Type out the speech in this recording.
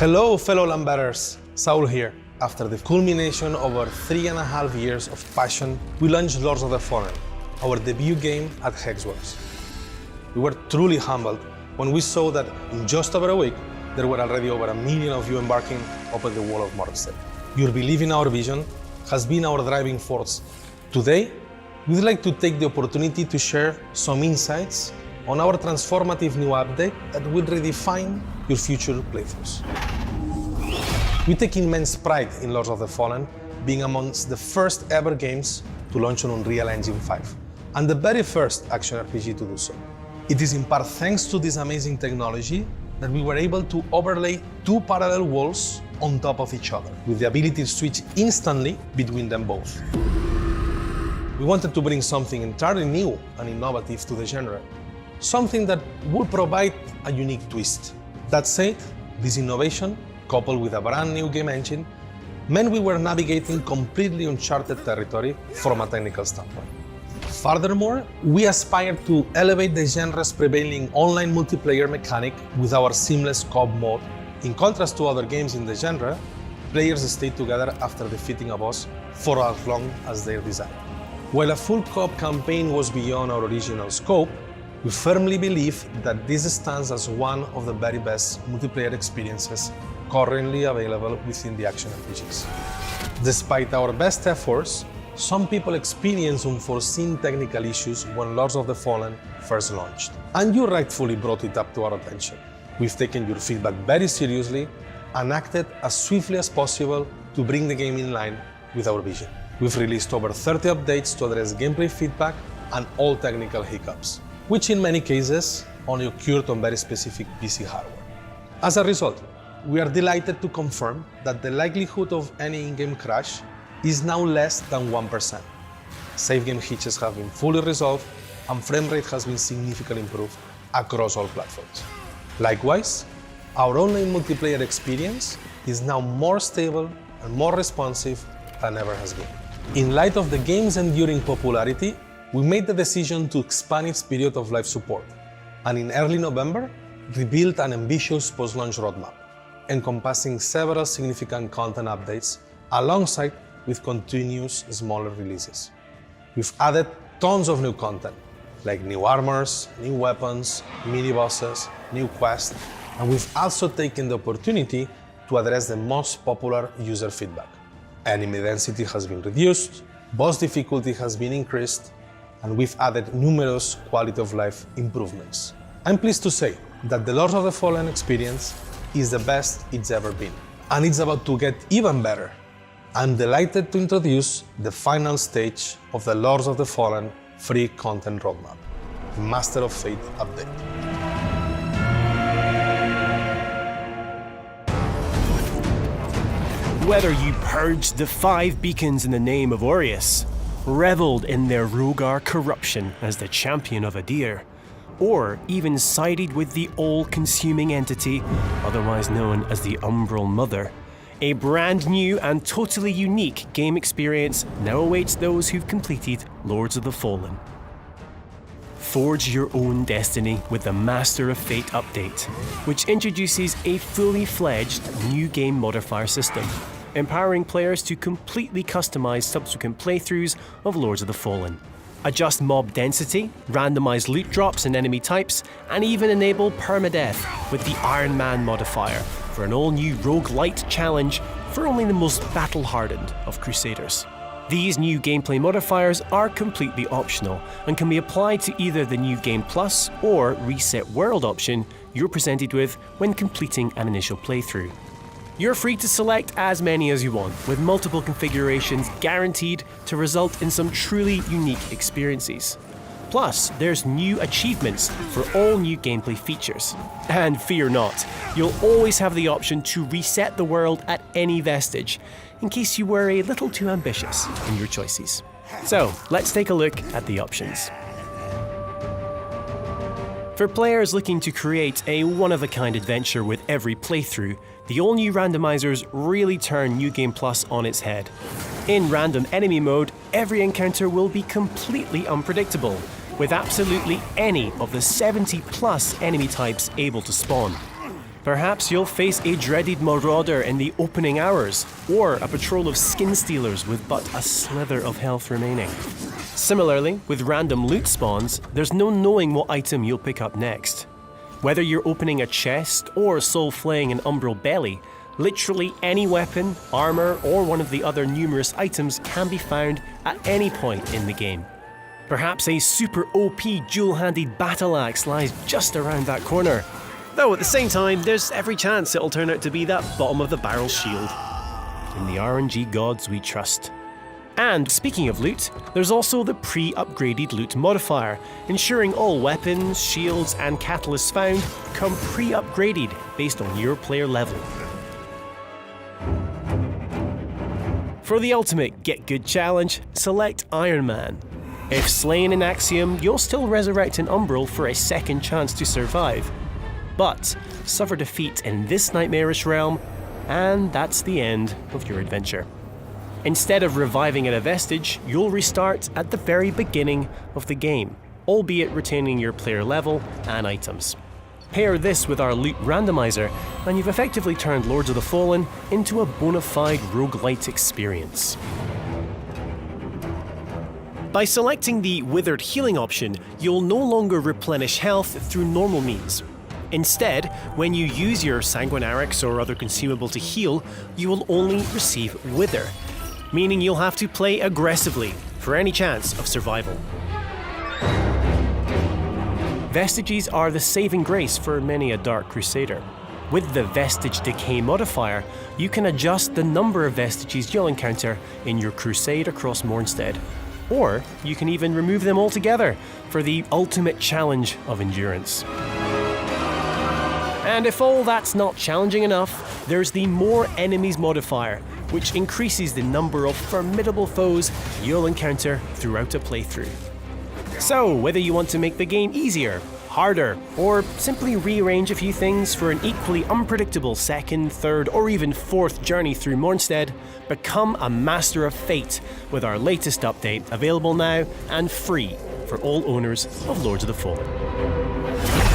Hello, fellow Lambetters. Saul here. After the culmination of our 3.5 years of passion, we launched Lords of the Fallen, our debut game at Hexworks. We were truly humbled when we saw that in just over a week, there were already over 1 million of you embarking upon the wall of Morkstead. Your belief in our vision has been our driving force. Today, we'd like to take the opportunity to share some insights on our transformative new update that will redefine your future playthroughs. We take immense pride in Lords of the Fallen, being amongst the first ever games to launch on Unreal Engine 5, and the very first action RPG to do so. It is in part thanks to this amazing technology that we were able to overlay 2 parallel walls on top of each other, with the ability to switch instantly between them both. We wanted to bring something entirely new and innovative to the genre, something that would provide a unique twist. That said, this innovation, coupled with a brand new game engine, meant we were navigating completely uncharted territory from a technical standpoint. Furthermore, we aspired to elevate the genre's prevailing online multiplayer mechanic with our seamless co-op mode. In contrast to other games in the genre, players stayed together after defeating a boss for as long as they desired. While a full co-op campaign was beyond our original scope, we firmly believe that this stands as one of the very best multiplayer experiences currently available within the action RPGs. Despite our best efforts, some people experienced unforeseen technical issues when Lords of the Fallen first launched, and you rightfully brought it up to our attention. We've taken your feedback very seriously and acted as swiftly as possible to bring the game in line with our vision. We've released over 30 updates to address gameplay feedback and all technical hiccups, which in many cases only occurred on very specific PC hardware. As a result, we are delighted to confirm that the likelihood of any in-game crash is now less than 1%. Save game hitches have been fully resolved, and frame rate has been significantly improved across all platforms. Likewise, our online multiplayer experience is now more stable and more responsive than ever has been. In light of the game's enduring popularity, we made the decision to expand its period of live support, and in early November, revealed an ambitious post-launch roadmap, encompassing several significant content updates alongside with continuous smaller releases. We've added tons of new content, like new armors, new weapons, mini-bosses, new quests, and we've also taken the opportunity to address the most popular user feedback. Enemy density has been reduced, boss difficulty has been increased, and we've added numerous quality of life improvements. I'm pleased to say that the Lords of the Fallen experience is the best it's ever been, and it's about to get even better. I'm delighted to introduce the final stage of the Lords of the Fallen free content roadmap, the Master of Fate update. Whether you purged the 5 beacons in the name of Aureus, reveled in their Rogar corruption as the champion of Adir, or even sided with the all-consuming entity, otherwise known as the Umbral Mother, a brand new and totally unique game experience now awaits those who've completed Lords of the Fallen. Forge your own destiny with the Master of Fate update, which introduces a fully fledged new game modifier system, empowering players to completely customize subsequent playthroughs of Lords of the Fallen. Adjust mob density, randomize loot drops and enemy types, and even enable permadeath with the Iron Man modifier for an all-new roguelite challenge for only the most battle-hardened of Crusaders. These new gameplay modifiers are completely optional and can be applied to either the New Game Plus or Reset World option you're presented with when completing an initial playthrough. You're free to select as many as you want, with multiple configurations guaranteed to result in some truly unique experiences. Plus, there's new achievements for all new gameplay features. And fear not, you'll always have the option to reset the world at any vestige, in case you were a little too ambitious in your choices. So, let's take a look at the options. For players looking to create a one-of-a-kind adventure with every playthrough, the all-new randomizers really turn New Game Plus on its head. In random enemy mode, every encounter will be completely unpredictable, with absolutely any of the 70+ enemy types able to spawn. Perhaps you'll face a dreaded marauder in the opening hours, or a patrol of skin stealers with but a slither of health remaining. Similarly, with random loot spawns, there's no knowing what item you'll pick up next. Whether you're opening a chest or soul-flaying an umbral belly, literally any weapon, armor, or one of the other numerous items can be found at any point in the game. Perhaps a super OP dual-handed battle axe lies just around that corner. Though at the same time, there's every chance it'll turn out to be that bottom-of-the-barrel shield. In the RNG gods we trust. And speaking of loot, there's also the pre-upgraded loot modifier, ensuring all weapons, shields, and catalysts found come pre-upgraded based on your player level. For the ultimate Get Good challenge, select Iron Man. If slain in Axiom, you'll still resurrect an Umbral for a second chance to survive. But suffer defeat in this nightmarish realm, and that's the end of your adventure. Instead of reviving at a vestige, you'll restart at the very beginning of the game, albeit retaining your player level and items. Pair this with our loot randomizer, and you've effectively turned Lords of the Fallen into a bona fide roguelite experience. By selecting the Withered Healing option, you'll no longer replenish health through normal means. Instead, when you use your Sanguinarix or other consumable to heal, you will only receive Wither, meaning you'll have to play aggressively for any chance of survival. Vestiges are the saving grace for many a Dark Crusader. With the Vestige Decay modifier, you can adjust the number of vestiges you'll encounter in your crusade across Mournstead. Or you can even remove them altogether for the ultimate challenge of endurance. And if all that's not challenging enough, there's the More Enemies modifier, which increases the number of formidable foes you'll encounter throughout a playthrough. So, whether you want to make the game easier, harder, or simply rearrange a few things for an equally unpredictable second, third, or even fourth journey through Mournstead, become a master of fate with our latest update, available now and free for all owners of Lords of the Fallen.